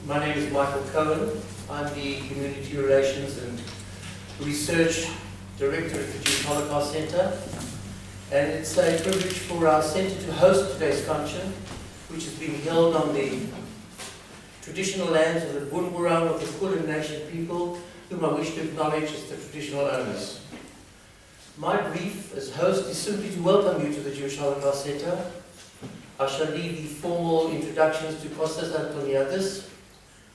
My name is Michael Cohen. I'm the Community Relations and Research Director at the Jewish Holocaust Center. And it's a privilege for our center to host today's function, which is being held on the traditional lands of the Bunburang of the Kulin Nation people, whom I wish to acknowledge as the traditional owners. My brief as host is simply to welcome you to the Jewish Holocaust Center. I shall leave the formal introductions to Kostas Antoniadis,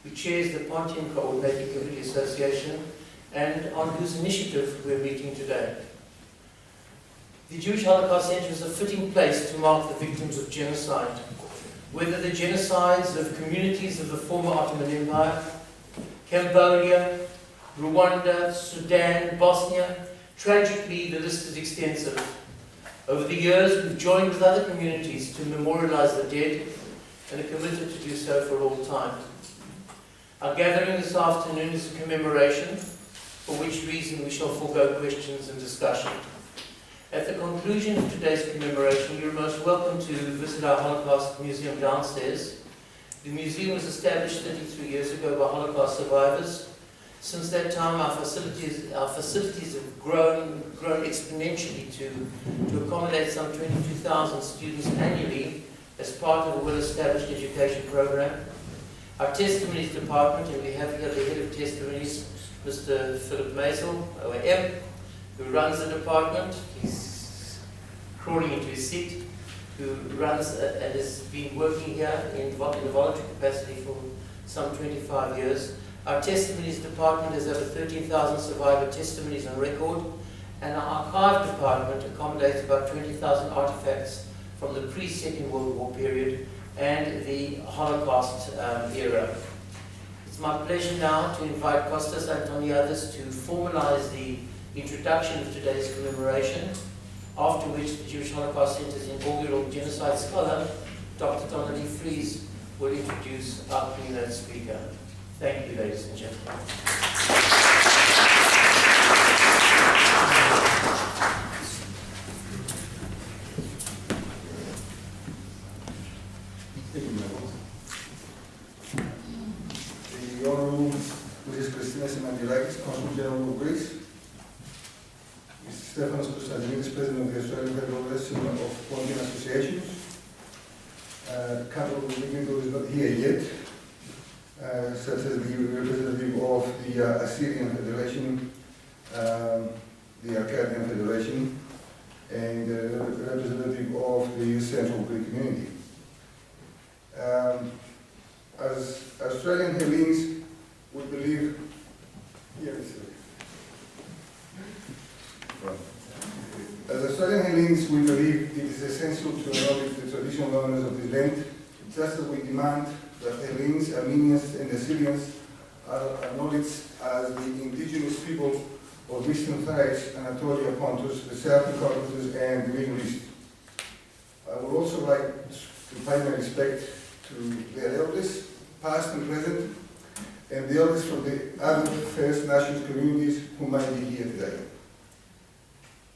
who chairs the Pontian Coordinating Committee Association, and on whose initiative we're meeting today. The Jewish Holocaust Center is a fitting place to mark the victims of genocide, whether the genocides of communities of the former Ottoman Empire, Cambodia, Rwanda, Sudan, Bosnia. Tragically, the list is extensive. Over the years, we've joined with other communities to memorialize the dead and are committed to do so for all time. Our gathering this afternoon is a commemoration, for which reason we shall forego questions and discussion. At the conclusion of today's commemoration, you're most welcome to visit our Holocaust Museum downstairs. The museum was established 33 years ago by Holocaust survivors. Since that time, our facilities have grown exponentially to accommodate some 22,000 students annually as part of a well-established education program. Our testimonies department, and we have here the head of testimonies, Mr. Philip Maisel, OAM, who runs the department. He's crawling into his seat, who runs and has been working here in a voluntary capacity for some 25 years. Our testimonies department has over 13,000 survivor testimonies on record, and our archive department accommodates about 20,000 artifacts from the pre-Second World War period and the Holocaust era. It's my pleasure now to invite Kostas Antoniadis to formalize the introduction of today's commemoration, after which the Jewish Holocaust Center's inaugural genocide scholar, Dr. DONNA FRIEZE, will introduce our keynote speaker. Thank you, ladies and gentlemen. Thank you, Michael. The Honorable Mrs. Christina Simantidakis, Consul General of Greece, Mr. Stefanos Konstantinos, President of the Australian Federation of Pontian Associations, Capital Dignitaries is not here yet, such as the representative of the Assyrian Federation, the Arcadian Federation, and the representative of the Central Greek community. As Australian Hellenes, we believe, as Australian Hellenes, we believe it is essential to acknowledge the traditional owners of this land, just as we demand that the Hellenes, Armenians, and Assyrians are acknowledged as the indigenous people of Eastern Thrace, Anatolia, Pontos, the Southern Caucasus, and the Middle East. I would also like to pay my respect to their elders, past and present, and the elders from the other First Nations communities who might be here today.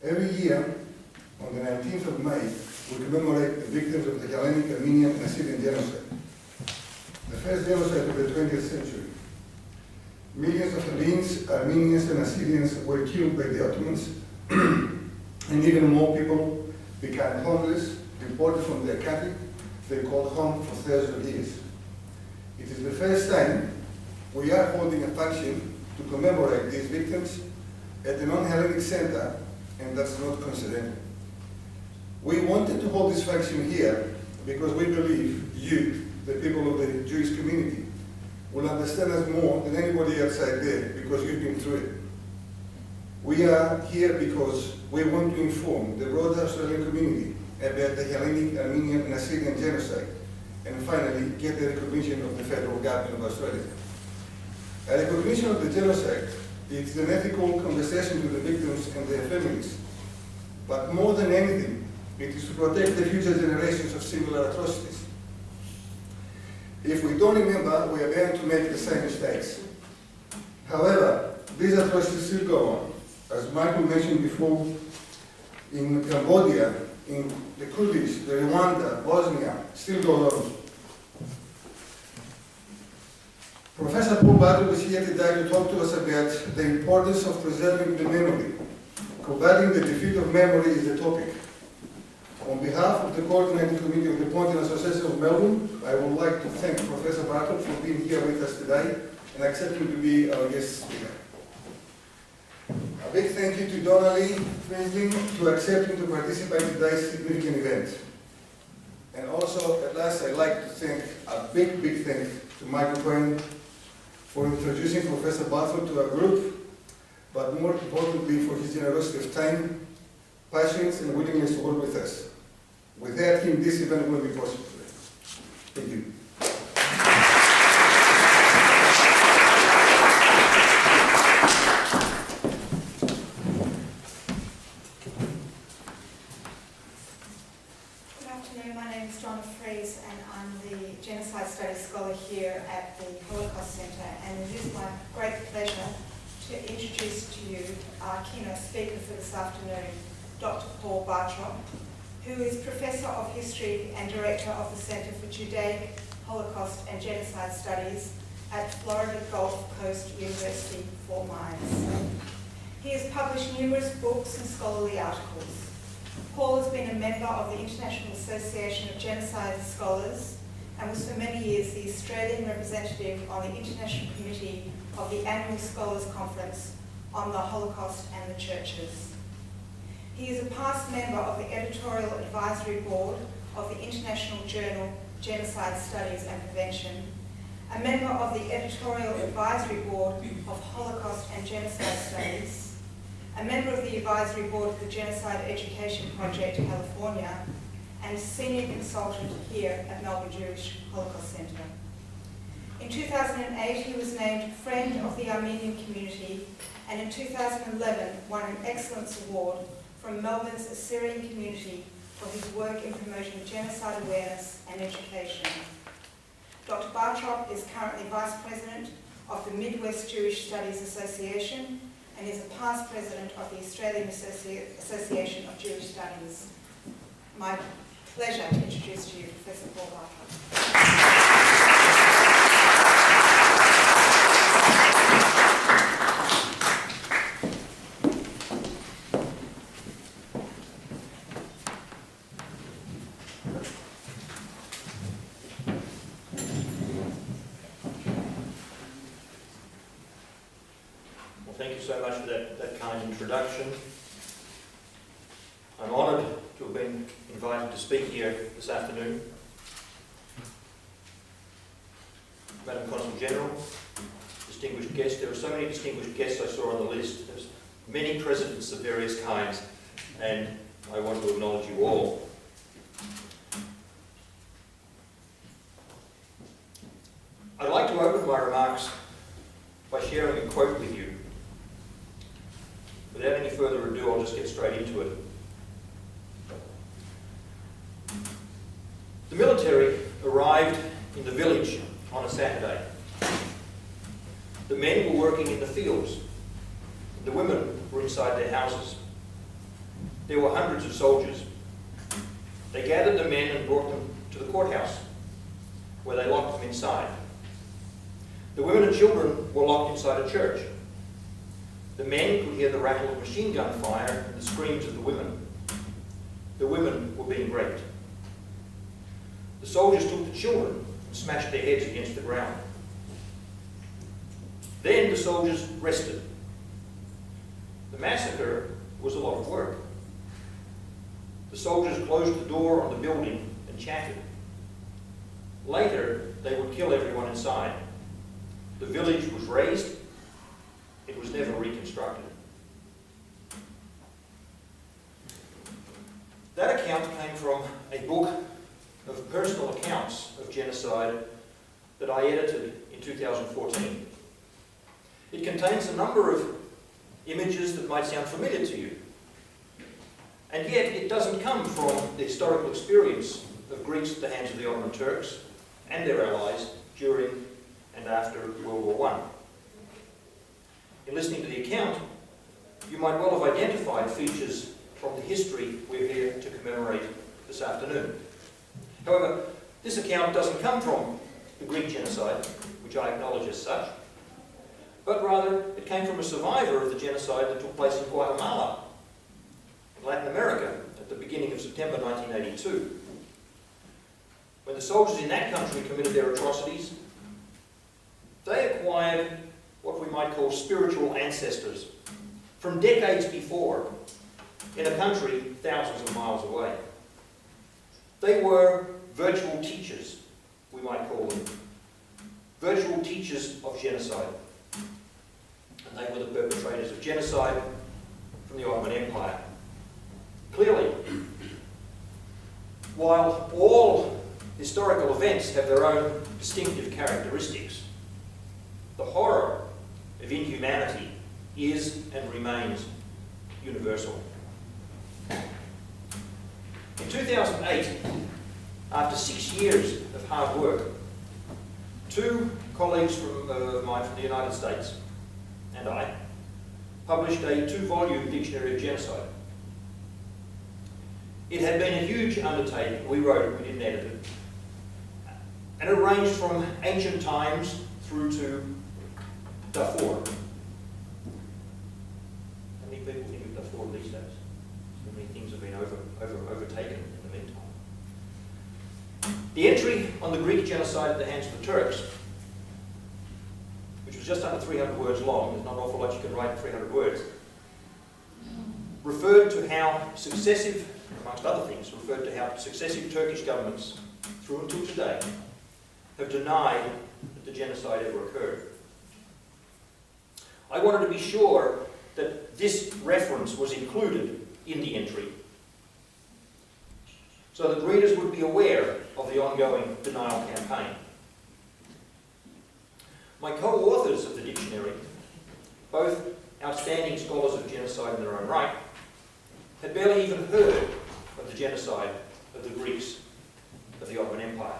Every year, on the 19th of May, we commemorate the victims of the Hellenic, Armenian, and Assyrian genocide, the first genocide of the 20th century. Millions of Hellenes, Armenians, and Assyrians were killed by the Ottomans, and even more people became homeless, deported from their country they called home for thousands of years. It is the first time we are holding a function to commemorate these victims at a non-Hellenic center, and that's not coincidental. We wanted to hold this function here because we believe you, the people of the Jewish community, will understand us more than anybody outside there because you've been through it. We are here because we want to inform the broader Australian community about the Hellenic, Armenian, and Assyrian genocide, and finally get the recognition of the federal government of Australia. A recognition of the genocide is an ethical conversation with the victims and their families, but more than anything, it is to protect the future generations of similar atrocities. If we don't remember, we are bound to make the same mistakes. However, these atrocities still go on. As Michael mentioned before, in Cambodia, in the Kurdish, the Rwanda, Bosnia, still go on. Professor Paul Bartrop is here today to talk to us about the importance of preserving the memory. Combating the defeat of memory is the topic. On behalf of the Coordinating Committee of the Pontian Association of Melbourne, I would like to thank Professor Bartrop for being here with us today and accepting to be our guest speaker. A big thank you to Donna FRIEZE to accepting to participate in today's significant event. And also, at last, I'd like to thank a big thank to Michael Cohen for introducing Professor Bartrop to our group, but more importantly for his generosity of time, patience, and willingness to work with us. Without him, this event wouldn't be possible today. Thank you. Good afternoon, my name is FRIEZE and I'm the Genocide Studies Scholar here at the Holocaust Centre, and it is my great pleasure to introduce to you our keynote speaker for this afternoon, Dr. Paul Bartrop, who is Professor of History and Director of the Centre for JUDAIC, Holocaust and Genocide Studies at Florida Gulf Coast University, Fort Myers. He has published numerous books and scholarly articles. Paul has been a member of the International Association of Genocide Scholars and was for many years the Australian representative on the International Committee of the Annual Scholars Conference on the Holocaust and the Churches. He is a past member of the Editorial Advisory Board of the International Journal Genocide Studies and Prevention, a member of the Editorial Advisory Board of Holocaust and Genocide Studies, a member of the Advisory Board of the Genocide Education Project California, and senior consultant here at Melbourne Jewish Holocaust Centre. In 2008, he was named Friend of the Armenian Community, and in 2011 won an Excellence Award from Melbourne's Assyrian community for his work in promoting genocide awareness and education. Dr. Bartrop is currently Vice President of the Midwest Jewish Studies Association and is a past President of the Australian Association of Jewish Studies. My pleasure to introduce to you Professor Paul Bartrop. Thank you so much for that kind introduction. I'm honoured to have been invited to speak here this afternoon. Madam Consul General, distinguished guests, there are so many distinguished guests I saw on the list. There's many presidents of various kinds, and I want to acknowledge you all. I'd like to open my remarks by sharing a quote with you. Without any further ado, I'll just get straight into it. The military arrived in the village on a Saturday. The men were working in the fields. The women were inside their houses. There were hundreds of soldiers. They gathered the men and brought them to the courthouse, where they locked them inside. The women and children were locked inside a church. The men could hear the rattle of machine gun fire and the screams of the women. The women were being raped. The soldiers took the children and smashed their heads against the ground. Then the soldiers rested. The massacre was a lot of work. The soldiers closed the door on the building and chatted. Later, they would kill everyone inside. The village was razed. It was never reconstructed. That account came from a book of personal accounts of genocide that I edited in 2014. It contains a number of images that might sound familiar to you. And yet it doesn't come from the historical experience of Greeks at the hands of the Ottoman Turks and their allies during and after World War I. In listening to the account, you might well have identified features from the history we're here to commemorate this afternoon. However, this account doesn't come from the Greek genocide, which I acknowledge as such, but rather it came from a survivor of the genocide that took place in Guatemala, in Latin America, at the beginning of September 1982. When the soldiers in that country committed their atrocities, they acquired what we might call spiritual ancestors from decades before in a country thousands of miles away. They were virtual teachers, we might call them. Virtual teachers of genocide. And they were the perpetrators of genocide from the Ottoman Empire. Clearly, while all historical events have their own distinctive characteristics, the horror of inhumanity is and remains universal. In 2008, after 6 years of hard work, two colleagues from mine from the United States and I published a 2-volume dictionary of genocide. It had been a huge undertaking. We wrote it, we didn't edit it. And it ranged from ancient times through to Darfur. How many people think of Darfur these days? So many things have been overtaken in the meantime. The entry on the Greek genocide at the hands of the Turks, which was just under 300 words long, there's not an awful lot you can write in 300 words, referred to how successive, amongst other things, referred to how successive Turkish governments, through until today, have denied that the genocide ever occurred. I wanted to be sure that this reference was included in the entry, so that readers would be aware of the ongoing denial campaign. My co-authors of the dictionary, both outstanding scholars of genocide in their own right, had barely even heard of the genocide of the Greeks of the Ottoman Empire.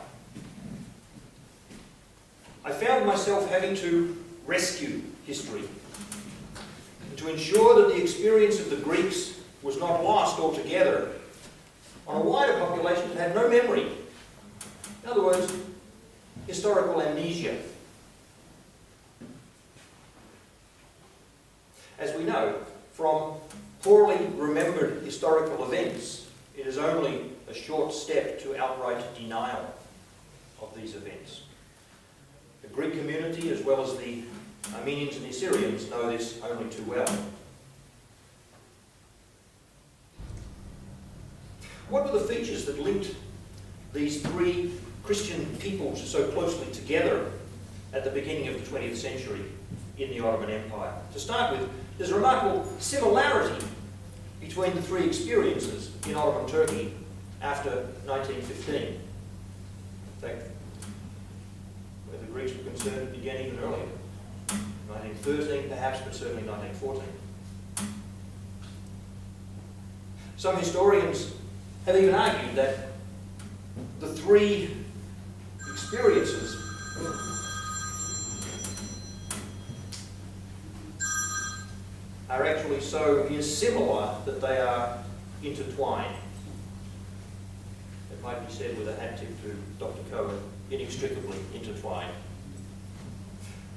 I found myself having to rescue history and to ensure that the experience of the Greeks was not lost altogether on a wider population that had no memory. In other words, historical amnesia. As we know, from poorly remembered historical events, it is only a short step to outright denial of these events. The Greek community, as well as the Armenians and the Assyrians, know this only too well. What were the features that linked these three Christian peoples so closely together at the beginning of the 20th century in the Ottoman Empire? To start with, there's a remarkable similarity between the three experiences in Ottoman Turkey after 1915. In fact, where the Greeks were concerned, it began even earlier. 1913 perhaps, but certainly 1914. Some historians have even argued that the three experiences are actually so similar that they are intertwined. It might be said with a hat tip to Dr. Cohen, inextricably intertwined.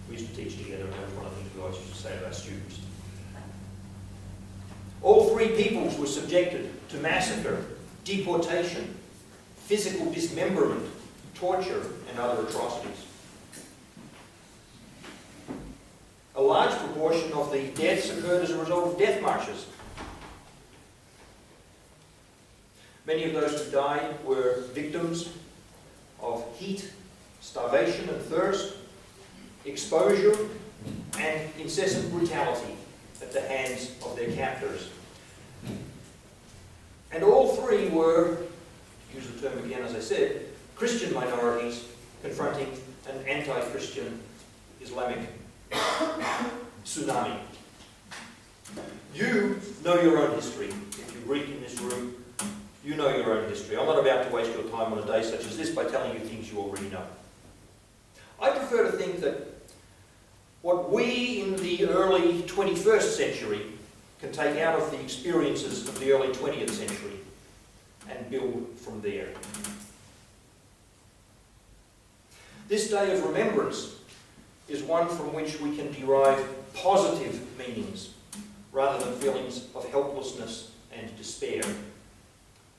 We used to teach together, and that was one of the things we always used to say to our students. All three peoples were subjected to massacre, deportation, physical dismemberment, torture, and other atrocities. A large proportion of the deaths occurred as a result of death marches. Many of those who died were victims of heat, starvation and thirst, exposure, and incessant brutality at the hands of their captors. And all three were, to use the term again as I said, Christian minorities confronting an anti-Christian Islamic tsunami. You know your own history. If you're Greek in this room, you know your own history. I'm not about to waste your time on a day such as this by telling you things you already know. I prefer to think that what we in the early 21st century can take out of the experiences of the early 20th century and build from there. This day of remembrance is one from which we can derive positive meanings rather than feelings of helplessness and despair.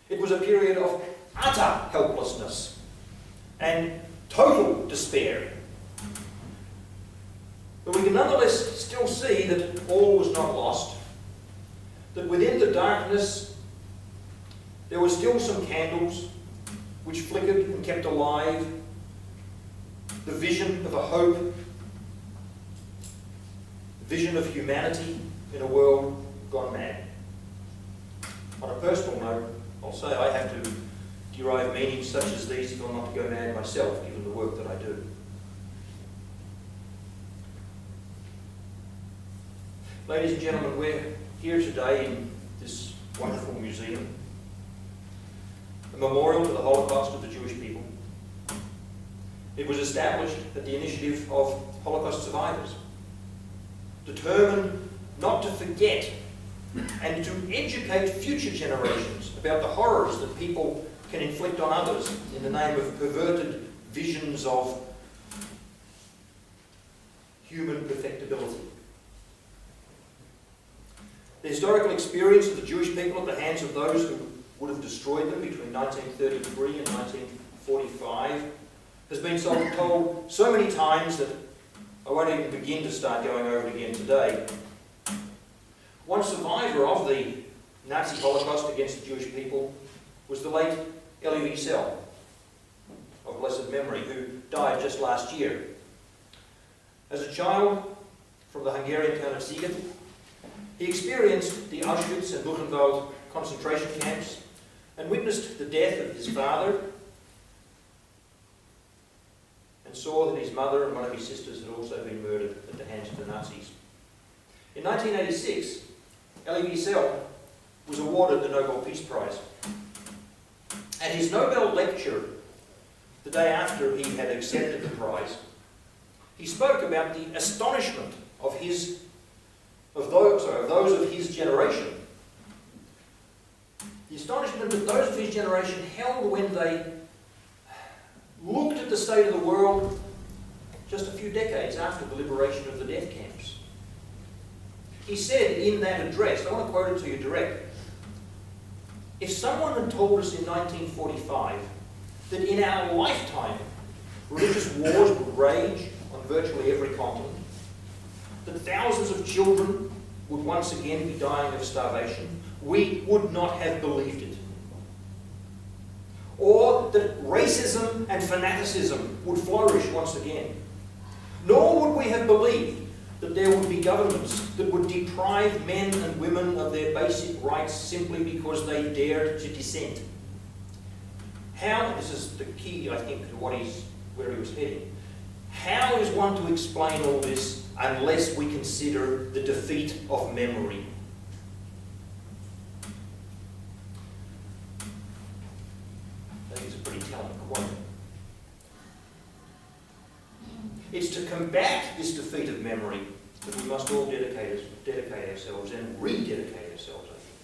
It was a period of utter helplessness and total despair. But we can nonetheless still see that all was not lost, that within the darkness there were still some candles which flickered and kept alive the vision of a hope, the vision of humanity in a world gone mad. On a personal note, I'll say I have to derive meanings such as these if I'm not to go mad myself, given the work that I do. Ladies and gentlemen, we're here today in this wonderful museum, a memorial to the Holocaust of the Jewish people. It was established at the initiative of Holocaust survivors, determined not to forget and to educate future generations about the horrors that people can inflict on others in the name of perverted visions of human perfectibility. The historical experience of the Jewish people at the hands of those who would have destroyed them between 1933 and 1945 has been told so many times that I won't even begin to start going over it again today. One survivor of the Nazi Holocaust against the Jewish people was the late Elie Wiesel, of blessed memory, who died just last year. As a child from the Hungarian town of Siegen, he experienced the Auschwitz and Buchenwald concentration camps and witnessed the death of his father and saw that his mother and one of his sisters had also been murdered at the hands of the Nazis. In 1986, Elie Wiesel was awarded the Nobel Peace Prize. At his Nobel lecture, the day after he had accepted the prize, he spoke about the astonishment of those of his generation. The astonishment that those of his generation held when they looked at the state of the world just a few decades after the liberation of the death camps. He said in that address, I want to quote it to you direct, if someone had told us in 1945 that in our lifetime religious wars would rage on virtually every continent, that thousands of children would once again be dying of starvation, we would not have believed it. Or that racism and fanaticism would flourish once again. Nor would we have believed that there would be governments that would deprive men and women of their basic rights simply because they dared to dissent. How, this is the key, I think, to where he was heading, how is one to explain all this unless we consider the defeat of memory? I think it's a pretty telling quote. It's to combat this defeat of memory that we must all dedicate ourselves and rededicate ourselves, I think.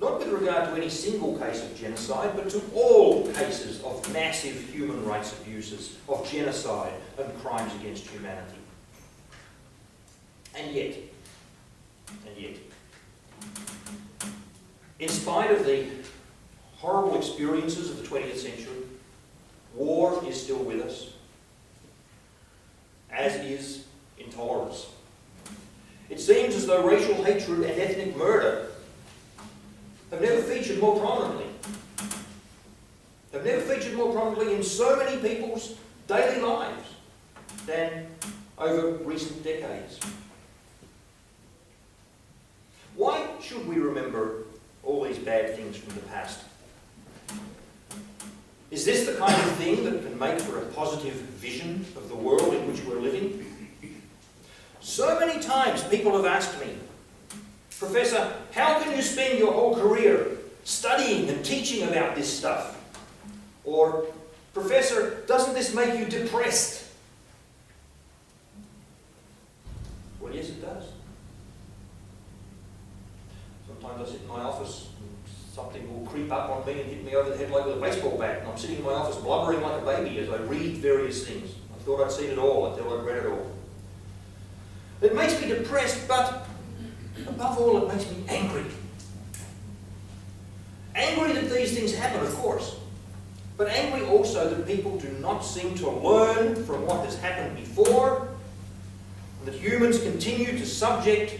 Not with regard to any single case of genocide, but to all cases of massive human rights abuses, of genocide and crimes against humanity. And yet, in spite of the horrible experiences of the 20th century, war is still with us, as is intolerance. It seems as though racial hatred and ethnic murder have never featured more prominently. Have never featured more prominently in so many people's daily lives than over recent decades. Why should we remember all these bad things from the past? Is this the kind of thing that can make for a positive vision of the world in which we're living? So many times people have asked me, Professor, how can you spend your whole career studying and teaching about this stuff? Or, Professor, doesn't this make you depressed? Well, yes, it does. Sometimes I sit in my office and something will creep up on me and hit me over the head like with a baseball bat, and I'm sitting in my office blubbering like a baby as I read various things. I thought I'd seen it all until I'd read it all. It makes me depressed, but above all, it makes me angry. Angry that these things happen, of course, but angry also that people do not seem to learn from what has happened before, and that humans continue to subject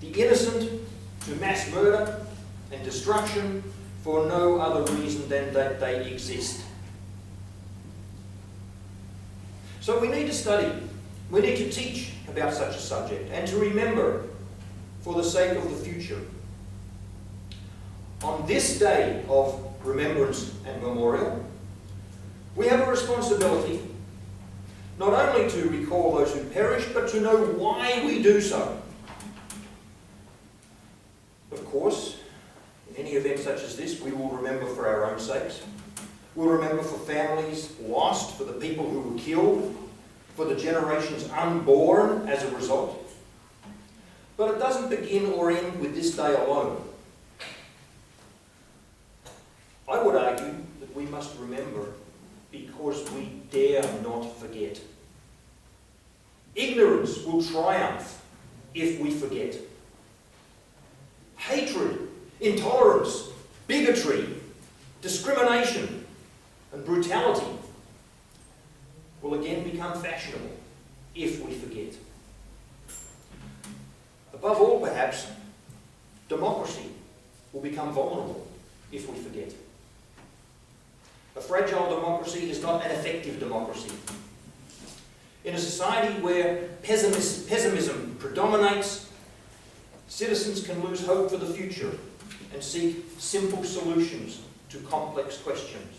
the innocent to mass murder and destruction for no other reason than that they exist. So we need to study, we need to teach about such a subject, and to remember for the sake of the future. On this day of remembrance and memorial, we have a responsibility not only to recall those who perished, but to know why we do so. Of course, in any event such as this, we will remember for our own sakes. We'll remember for families lost, for the people who were killed, for the generations unborn as a result. But it doesn't begin or end with this day alone. I would argue that we must remember because we dare not forget. Ignorance will triumph if we forget. Hatred, intolerance, bigotry, discrimination, and brutality will again become fashionable if we forget. Above all, perhaps, democracy will become vulnerable if we forget. A fragile democracy is not an effective democracy. In a society where pessimism predominates, citizens can lose hope for the future and seek simple solutions to complex questions.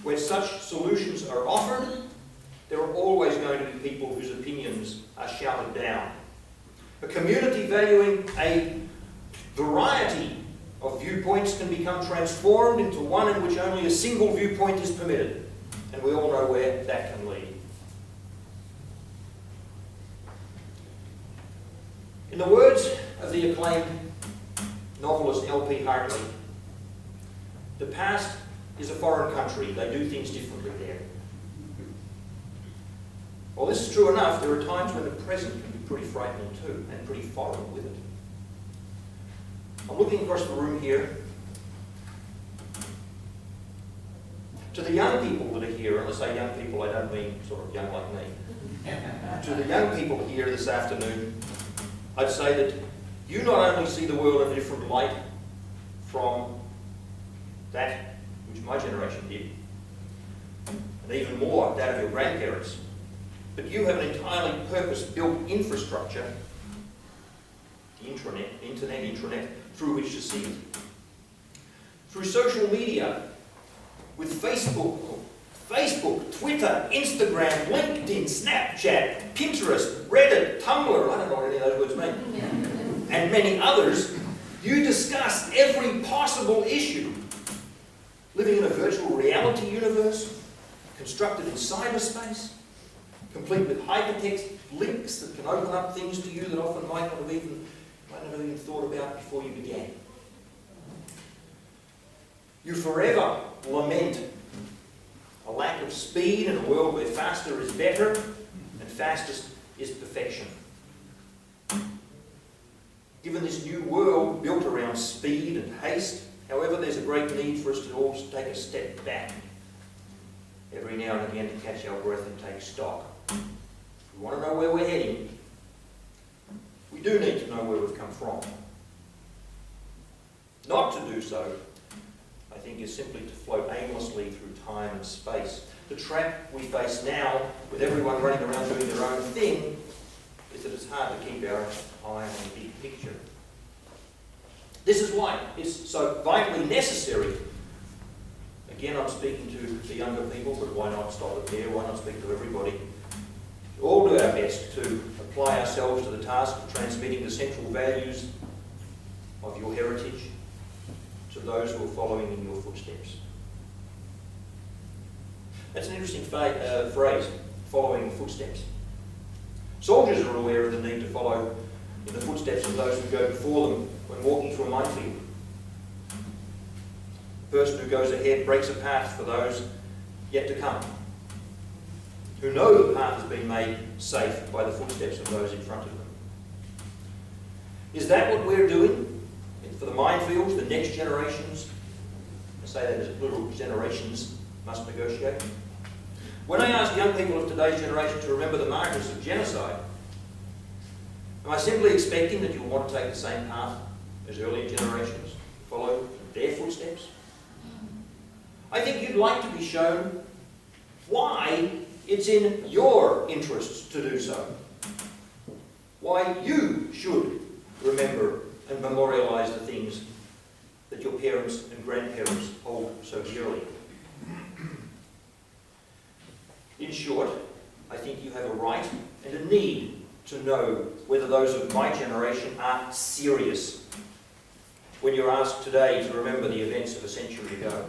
Where such solutions are offered, there are always going to be people whose opinions are shouted down. A community valuing a variety of viewpoints can become transformed into one in which only a single viewpoint is permitted. And we all know where that can lead. In the words of the acclaimed novelist L.P. Hartley, the past is a foreign country. They do things differently there. While this is true enough, there are times when the present can be pretty frightening too, and pretty foreign with it. I'm looking across the room here to the young people that are here, and when I say young people, I don't mean sort of young like me. To the young people here this afternoon, I'd say that you not only see the world in a different light from that which my generation did, and even more that of your grandparents, but you have an entirely purpose-built infrastructure, the internet, through which to see it. Through social media, with Facebook, Twitter, Instagram, LinkedIn, Snapchat, Pinterest, Reddit, Tumblr, I don't know what any of those words mean, and many others, you discuss every possible issue. Living in a virtual reality universe, constructed in cyberspace, complete with hypertext links that can open up things to you that often might not have even thought about before you began. You forever lament a lack of speed in a world where faster is better and fastest is perfection. Given this new world built around speed and haste, however, there's a great need for us to all take a step back every now and again to catch our breath and take stock. If we want to know where we're heading, we do need to know where we've come from. Not to do so, I think, is simply to float aimlessly through time and space. The trap we face now, with everyone running around doing their own thing, is that it's hard to keep our eye on the big picture. This is why it's so vitally necessary. Again, I'm speaking to the younger people, but why not stop it there? Why not speak to everybody? We all do our best to apply ourselves to the task of transmitting the central values of your heritage to those who are following in your footsteps. That's an interesting phrase, following in footsteps. Soldiers are aware of the need to follow in the footsteps of those who go before them when walking through a minefield. The person who goes ahead breaks a path for those yet to come, who know the path has been made safe by the footsteps of those in front of them. Is that what we're doing for the minefields, the next generations? I say that as plural, generations must negotiate. When I ask young people of today's generation to remember the martyrs of genocide, am I simply expecting that you'll want to take the same path as earlier generations, follow their footsteps? I think you'd like to be shown why it's in your interests to do so. Why you should remember and memorialise the things that your parents and grandparents hold so dearly. In short, I think you have a right and a need to know whether those of my generation are serious when you're asked today to remember the events of a century ago.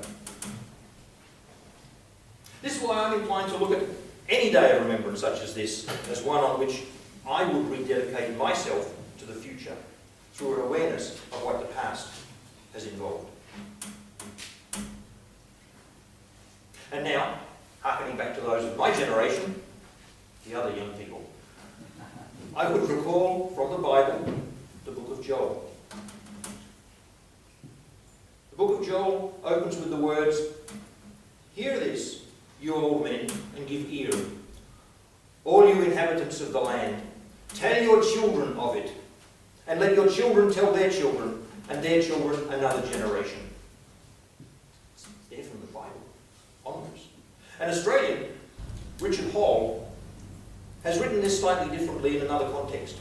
This is why I'm inclined to look at any day of remembrance such as this as one on which I would rededicate myself to the future through an awareness of what the past has involved. And now, harkening back to those of my generation, the other young people, I would recall from the Bible the book of Joel. The book of Joel opens with the words, "Hear this, you old men, and give ear, all you inhabitants of the land. Tell your children of it, and let your children tell their children, and their children another generation." It's there from the Bible onwards. An Australian, Richard Hall, has written this slightly differently in another context.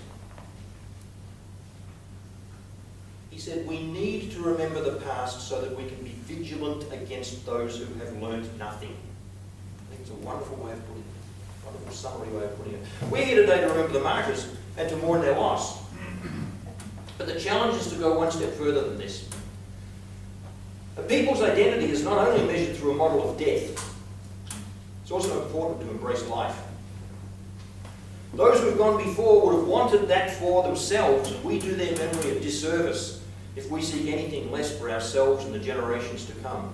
He said, "We need to remember the past so that we can be vigilant against those who have learned nothing." I think it's a wonderful way of putting it, a wonderful summary way of putting it. We're here today to remember the martyrs and to mourn their loss. But the challenge is to go one step further than this. A people's identity is not only measured through a model of death, it's also important to embrace life. Those who have gone before would have wanted that for themselves, and we do their memory a disservice if we seek anything less for ourselves and the generations to come.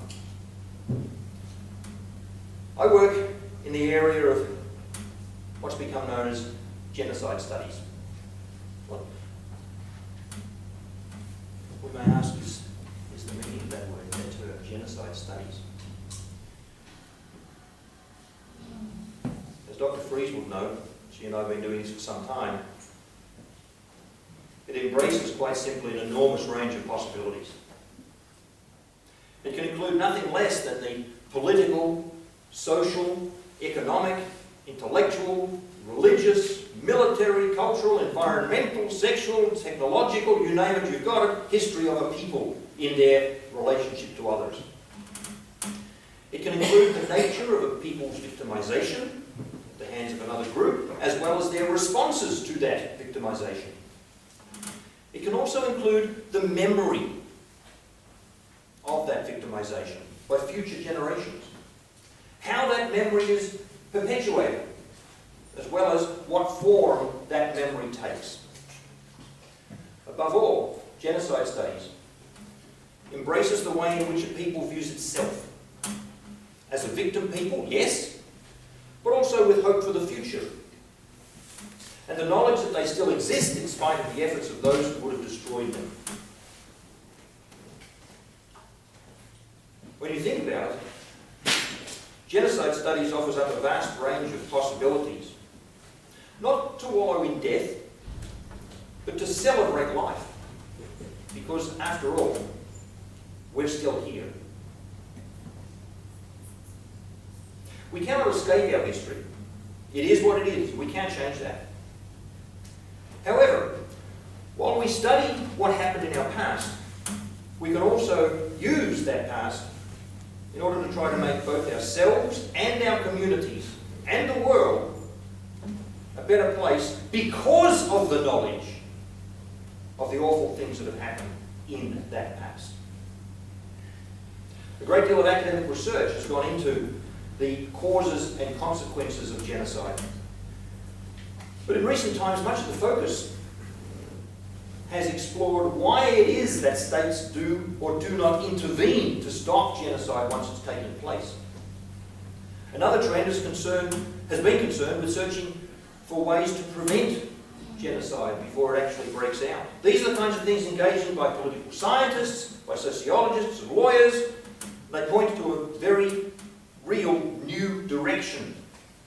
I work in the area of what's become known as genocide studies. What we may ask is the meaning of that word, that term, genocide studies. As Dr. FRIEZE would know, she and I have been doing this for some time, it embraces quite simply an enormous range of possibilities. It can include nothing less than the political, social, economic, intellectual, religious, military, cultural, environmental, sexual, technological, you name it, you've got it, history of a people in their relationship to others. It can include the nature of a people's victimization at the hands of another group, as well as their responses to that victimization. It can also include the memory of that victimization by future generations. How that memory is perpetuated, as well as what form that memory takes. Above all, genocide studies embraces the way in which a people views itself. As a victim people, yes, but also with hope for the future. And the knowledge that they still exist in spite of the efforts of those who would have destroyed them. When you think about it, genocide studies offers up a vast range of possibilities. Not to wallow in death, but to celebrate life. Because after all, we're still here. We cannot escape our history. It is what it is. We can't change that. However, while we study what happened in our past, we can also use that past in order to try to make both ourselves and our communities and the world a better place because of the knowledge of the awful things that have happened in that past. A great deal of academic research has gone into the causes and consequences of genocide. But in recent times, much of the focus has explored why it is that states do or do not intervene to stop genocide once it's taken place. Another trend has been concerned with searching for ways to prevent genocide before it actually breaks out. These are the kinds of things engaged in by political scientists, by sociologists and lawyers. They point to a very real new direction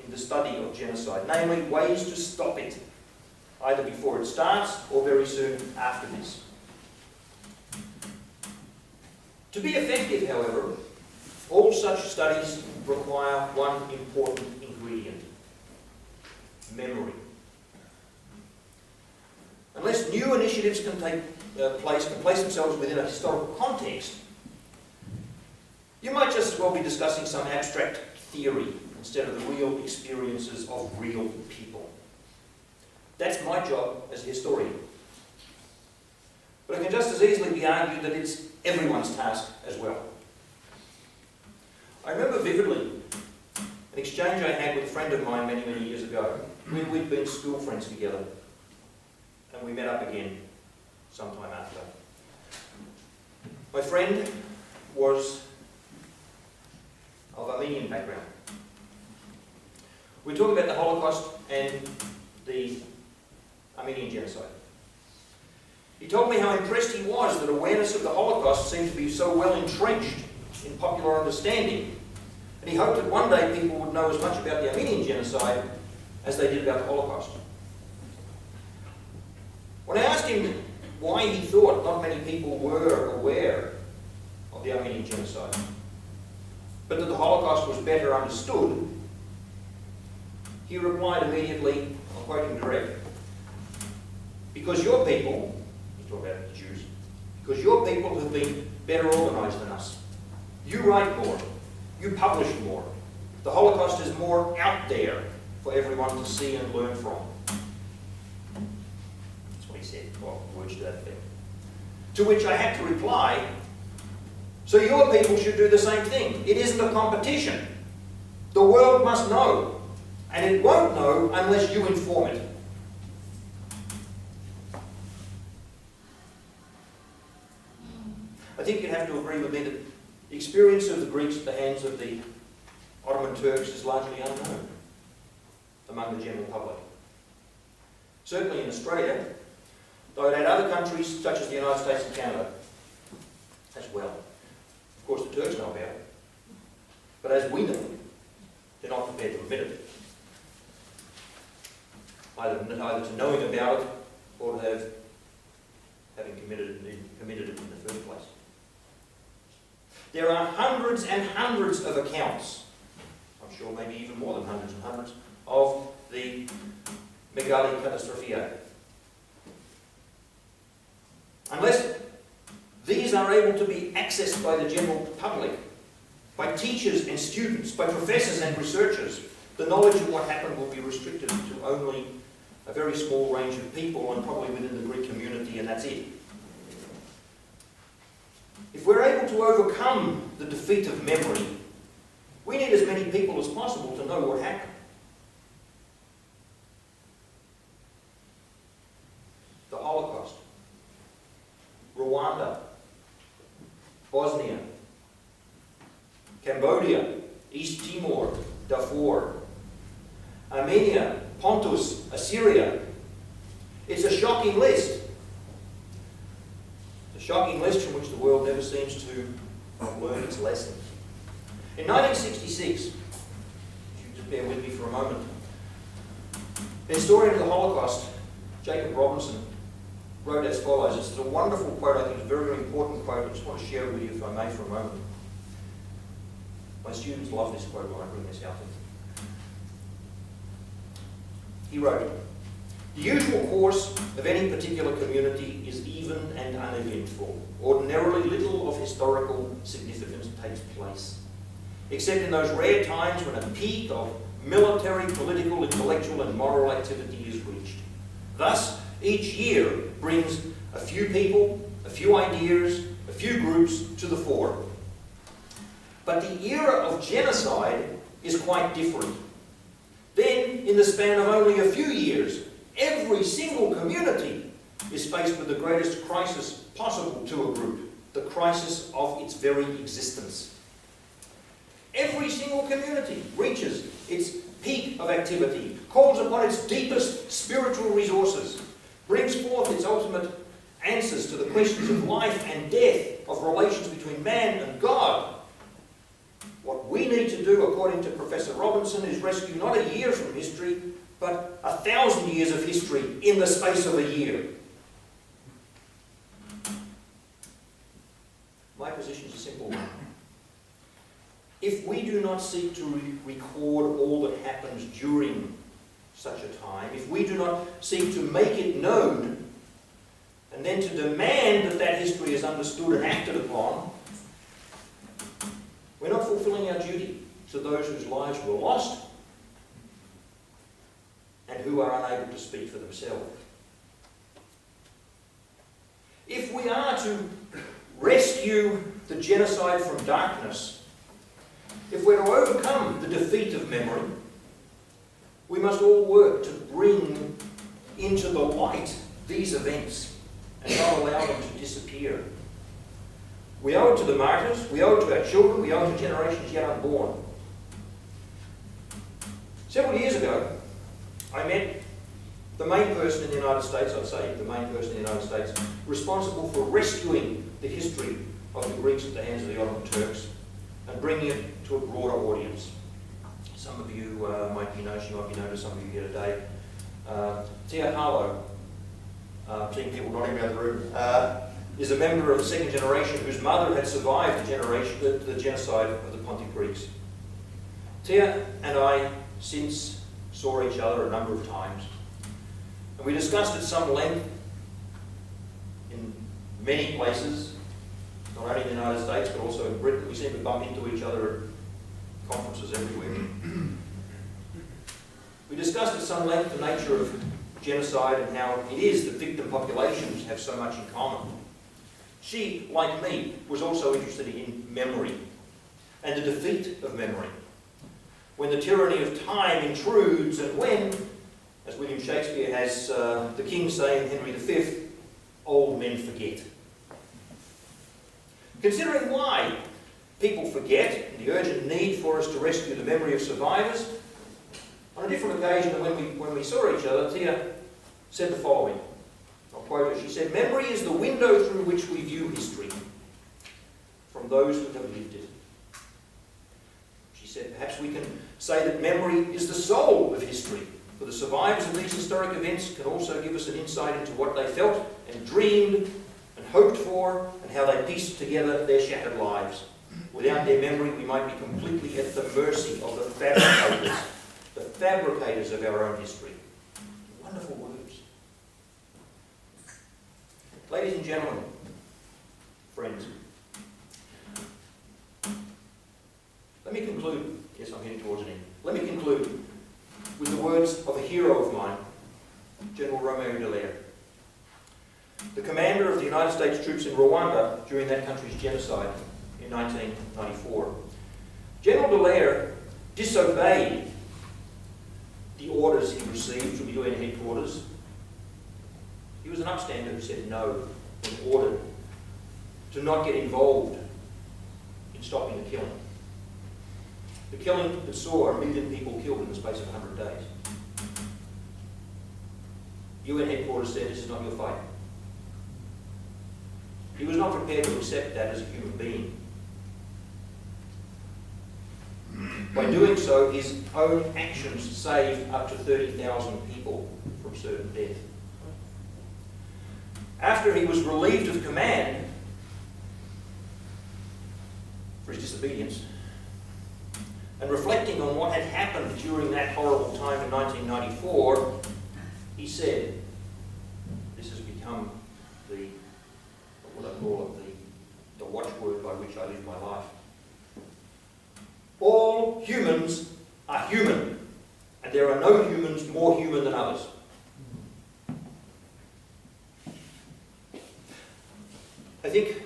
in the study of genocide, namely ways to stop it, either before it starts or very soon after this. To be effective, however, all such studies require one important ingredient: memory. Unless new initiatives can take place themselves within a historical context, you might just as well be discussing some abstract theory instead of the real experiences of real people. That's my job as a historian. But it can just as easily be argued that it's everyone's task as well. I remember vividly an exchange I had with a friend of mine many, many years ago. We'd been school friends together, and we met up again sometime after. My friend was of Armenian background. We talked about the Holocaust and the Armenian genocide. He told me how impressed he was that awareness of the Holocaust seemed to be so well entrenched in popular understanding, and he hoped that one day people would know as much about the Armenian genocide as they did about the Holocaust. When I asked him why he thought not many people were aware of the Armenian genocide, but that the Holocaust was better understood, he replied immediately, I'll quote him direct, "Because your people," he's talking about the Jews, "because your people have been better organised than us. You write more, you publish more. The Holocaust is more out there for everyone to see and learn from." That's what he said, well, words to that effect. To which I had to reply, "So your people should do the same thing. It isn't a competition. The world must know, and it won't know unless you inform it." I think you'd have to agree with me that the experience of the Greeks at the hands of the Ottoman Turks is largely unknown among the general public. Certainly in Australia, though it had other countries such as the United States and Canada as well. Of course, the Turks know about it, but as we know, they're not prepared to admit it. Either to knowing about it or to having committed it in the first place. There are hundreds and hundreds of accounts, I'm sure maybe even more than hundreds and hundreds, of the Megali Catastrophiae. Unless these are able to be accessed by the general public, by teachers and students, by professors and researchers, the knowledge of what happened will be restricted to only a very small range of people, and probably within the Greek community, and that's it. If we're able to overcome the defeat of memory, we need as many people as possible to know what happened. The Holocaust, Rwanda, Bosnia, Cambodia, East Timor, Darfur, Armenia, Pontos, Assyria. It's a shocking list. It's a shocking list from which the world never seems to learn its lesson. In 1966, if you just bear with me for a moment, the historian of the Holocaust, Jacob Robinson, wrote as follows. This is a wonderful quote, I think it's a very, very important quote. I just want to share it with you, if I may, for a moment. My students love this quote when I bring this out. He wrote, "The usual course of any particular community is even and uneventful. Ordinarily, little of historical significance takes place, except in those rare times when a peak of military, political, intellectual, and moral activity is reached. Thus, each year brings a few people, a few ideas, a few groups to the fore. But the era of genocide is quite different. Then, in the span of only a few years, every single community is faced with the greatest crisis possible to a group, the crisis of its very existence. Every single community reaches its peak of activity, calls upon its deepest spiritual resources, brings forth its ultimate answers to the questions of life and death, of relations between man and God. What we need to do, according to Professor Robinson, is rescue not a year from history, but 1,000 years of history in the space of a year. My position is a simple one. If we do not seek to record all that happens during such a time, if we do not seek to make it known, and then to demand that that history is understood and acted upon, we're not fulfilling our duty to those whose lives were lost and who are unable to speak for themselves. If we are to rescue the genocide from darkness, if we're to overcome the defeat of memory, we must all work to bring into the light these events and not allow them to disappear. We owe it to the martyrs, we owe it to our children, we owe it to generations yet unborn. Several years ago, I met the main person in the United States, I'd say the main person in the United States, responsible for rescuing the history of the Greeks at the hands of the Ottoman Turks and bringing it to a broader audience. Some of you might be known, she might be known to some of you here today. Tia Harlow, seeing people nodding around the room, is a member of the second generation whose mother had survived the genocide of the Pontic Greeks. Tia and I since saw each other a number of times, and we discussed at some length in many places, not only in the United States but also in Britain. We seem to bump into each other at conferences everywhere. We discussed at some length the nature of genocide and how it is that victim populations have so much in common. She, like me, was also interested in memory and the defeat of memory. When the tyranny of time intrudes and when, as William Shakespeare has the king say in Henry V, old men forget. Considering why people forget and the urgent need for us to rescue the memory of survivors, on a different occasion than when we saw each other, Tia said the following. I'll quote her. She said, "Memory is the window through which we view history from those who have lived it." She said, perhaps we can say that memory is the soul of history, for the survivors of these historic events can also give us an insight into what they felt and dreamed and hoped for and how they pieced together their shattered lives. Without their memory, we might be completely at the mercy of the fabricators of our own history. Wonderful words. Ladies and gentlemen, friends, let me conclude. Yes, I'm heading towards an end. Let me conclude with the words of a hero of mine, General Romeo Dallaire, the commander of the United States troops in Rwanda during that country's genocide in 1994. General Dallaire disobeyed the orders he received from UN headquarters. He was an upstander who said no when ordered to not get involved in stopping the killing. The killing that saw 1 million people killed in the space of 100 days. UN headquarters said, this is not your fight. He was not prepared to accept that as a human being. By doing so, his own actions saved up to 30,000 people from certain death. After he was relieved of command for his disobedience, and reflecting on what had happened during that horrible time in 1994, he said, this has become what I call it, the watchword by which I live my life. All humans are human, and there are no humans more human than others. I think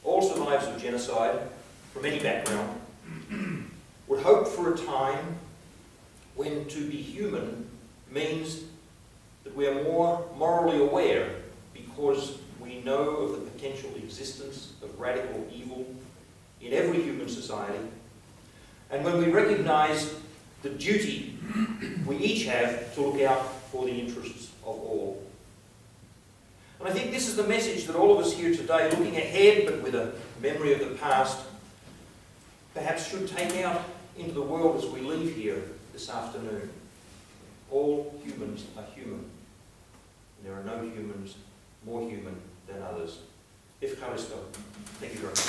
all survivors of genocide, from any background, would hope for a time when to be human means that we are more morally aware because we know of the potential existence of radical evil in every human society, and when we recognise the duty we each have to look out for the interests of all. And I think this is the message that all of us here today, looking ahead but with a memory of the past, perhaps should take out into the world as we leave here this afternoon. All humans are human. There are no humans more human than others. Ευχαριστώ. Thank you very much.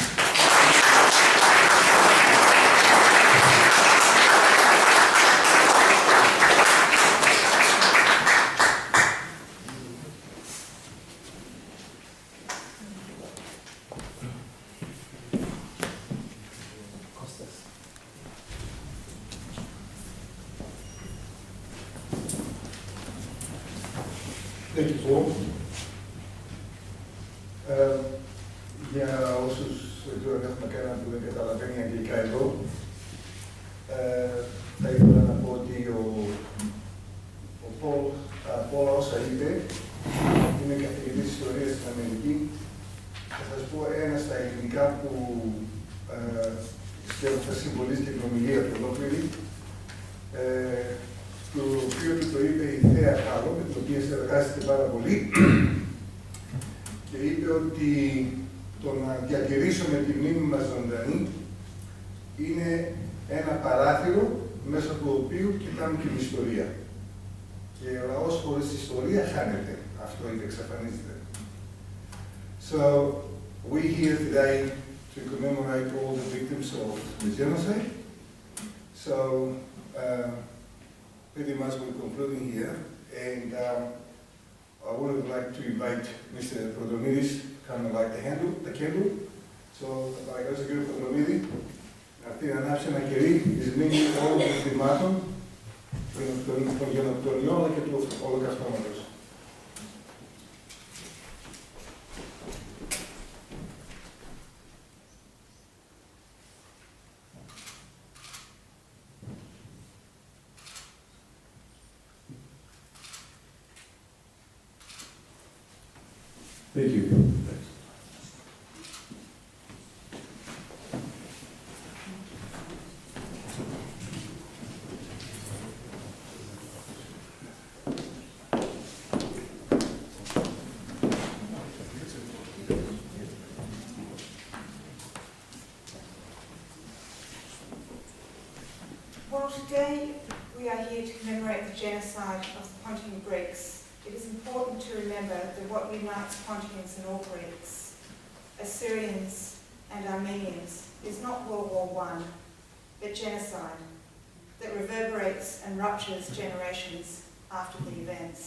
Thank you, Paul. Για όσους δεν ξέρω αν έχουμε κανέναν που δεν καταλαβαίνει αγγλικά εδώ, θα ήθελα να πω ότι ο Πολ όσα είπε είναι καθηγητής ιστορίας στην Αμερική. Θα σας πω ένα στα ελληνικά που πιστεύω θα συμβολίζει την ομιλία του ολόκληρη, το οποίο του το είπε η Θέα Χάλο, με την οποία συνεργάζεται πάρα πολύ, και είπε ότι το να διατηρήσουμε τη μνήμη μας ζωντανή είναι ένα παράθυρο μέσα του οποίου κοιτάμε την ιστορία. Και ο λαός χωρίς ιστορία χάνεται. Αυτό είναι, εξαφανίζεται. So, we're here today to commemorate all the victims of the genocide. So, pretty much we're concluding here, and I would like to invite Mr. Prodromidis to come and light the candle. So, παρακαλώ τον κύριο Πρωτομίδη να έρθει να ανάψει ένα κερί της μνήμης όλων των θυμάτων των γενοκτονιών αλλά και του Ολοκαυτώματος. Thank you. Well, today we are here to commemorate the genocide of the Pontian Greeks. It is important to remember that what unites Pontians and all Greeks, Assyrians and Armenians, is not World War I, but genocide that reverberates and ruptures generations after the events.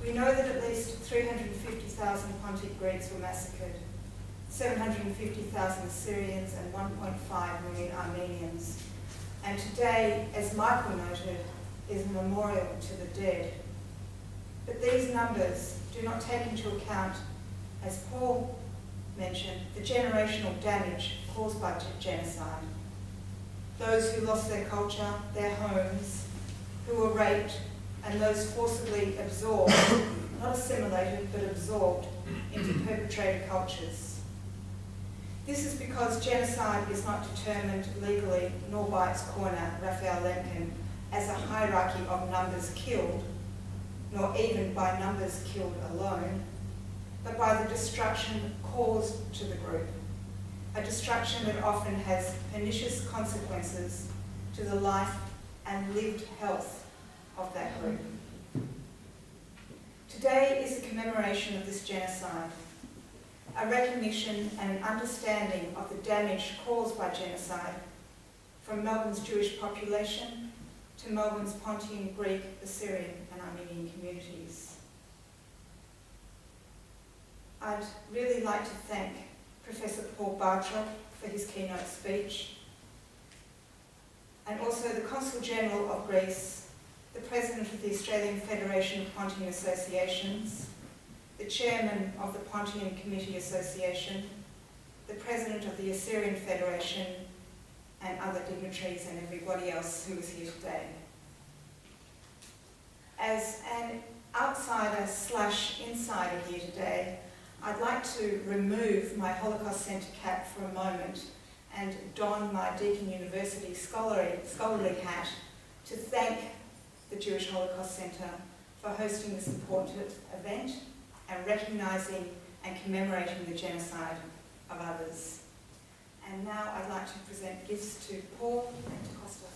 We know that at least 350,000 Pontic Greeks were massacred, 750,000 Assyrians and 1.5 million Armenians. And today, as Michael noted, is a memorial to the dead. But these numbers do not take into account, as Paul mentioned, the generational damage caused by genocide. Those who lost their culture, their homes, who were raped, and those forcibly absorbed, not assimilated, but absorbed into perpetrated cultures. This is because genocide is not determined legally, nor by its corner, Raphael Lemkin, as a hierarchy of numbers killed, nor even by numbers killed alone, but by the destruction caused to the group, a destruction that often has pernicious consequences to the life and lived health of that group. Today is a commemoration of this genocide, a recognition and an understanding of the damage caused by genocide from Melbourne's Jewish population to Melbourne's Pontian, Greek, Assyrian and Armenian communities. I'd really like to thank Professor Paul Bartrop for his keynote speech, and also the Consul General of Greece, the President of the Australian Federation of Pontian Associations, the Chairman of the Pontian Committee Association, the President of the Assyrian Federation, and other dignitaries and everybody else who is here today. As an outsider/insider here today, I'd like to remove my Holocaust Centre cap for a moment and don my Deakin University scholarly hat to thank the Jewish Holocaust Centre for hosting this important event and recognising and commemorating the genocide of others. And now I'd like to present gifts to Paul and to Kostas.